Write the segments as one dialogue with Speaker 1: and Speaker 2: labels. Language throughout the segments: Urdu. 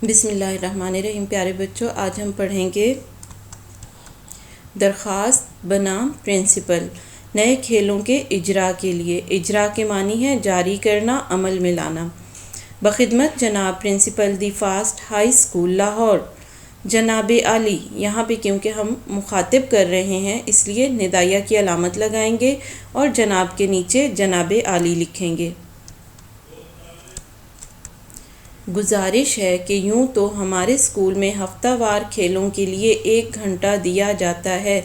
Speaker 1: بسم اللہ الرحمن الرحیم۔ پیارے بچوں، آج ہم پڑھیں گے درخواست بنام پرنسپل نئے کھیلوں کے اجرا کے لیے۔ اجرا کے معنی ہے جاری کرنا، عمل میں لانا۔ بخدمت جناب پرنسپل دی فاسٹ ہائی اسکول لاہور۔ جناب عالی، یہاں پہ کیونکہ ہم مخاطب کر رہے ہیں اس لیے ندائیہ کی علامت لگائیں گے اور جناب کے نیچے جناب عالی لکھیں گے۔ گزارش ہے کہ یوں تو ہمارے اسکول میں ہفتہ وار کھیلوں کے لیے 1 گھنٹہ دیا جاتا ہے۔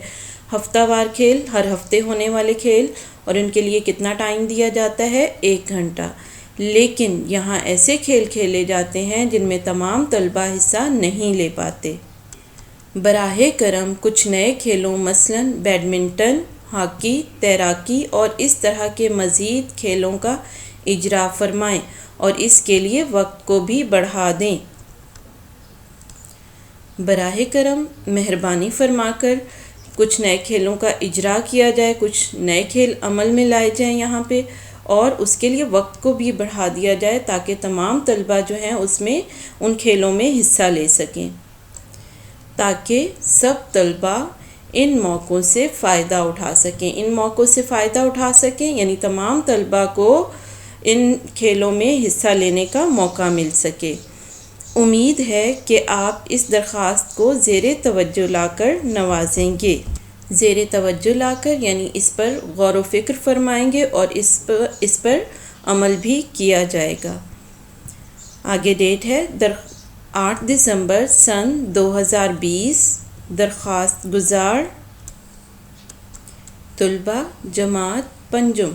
Speaker 1: ہفتہ وار کھیل، ہر ہفتے ہونے والے کھیل، اور ان کے لیے کتنا ٹائم دیا جاتا ہے؟ 1 گھنٹہ۔ لیکن یہاں ایسے کھیل کھیلے جاتے ہیں جن میں تمام طلبہ حصہ نہیں لے پاتے۔ براہ کرم کچھ نئے کھیلوں مثلاً بیڈمنٹن، ہاکی، تیراکی اور اس طرح کے مزید کھیلوں کا اجرا فرمائیں اور اس کے لیے وقت کو بھی بڑھا دیں۔ براہ کرم مہربانی فرما کر کچھ نئے کھیلوں کا اجرا کیا جائے، کچھ نئے کھیل عمل میں لائے جائیں یہاں پہ، اور اس کے لیے وقت کو بھی بڑھا دیا جائے تاکہ تمام طلبہ جو ہیں اس میں ان کھیلوں میں حصہ لے سکیں، تاکہ سب طلبہ ان موقعوں سے فائدہ اٹھا سکیں۔ ان موقعوں سے فائدہ اٹھا سکیں یعنی تمام طلبہ کو ان کھیلوں میں حصہ لینے کا موقع مل سکے۔ امید ہے کہ آپ اس درخواست کو زیر توجہ لا کر نوازیں گے۔ زیر توجہ لا کر یعنی اس پر غور و فکر فرمائیں گے اور اس پر عمل بھی کیا جائے گا۔ آگے ڈیٹ ہے 8 دسمبر سن 2020۔ درخواست گزار طلبہ جماعت پنجم۔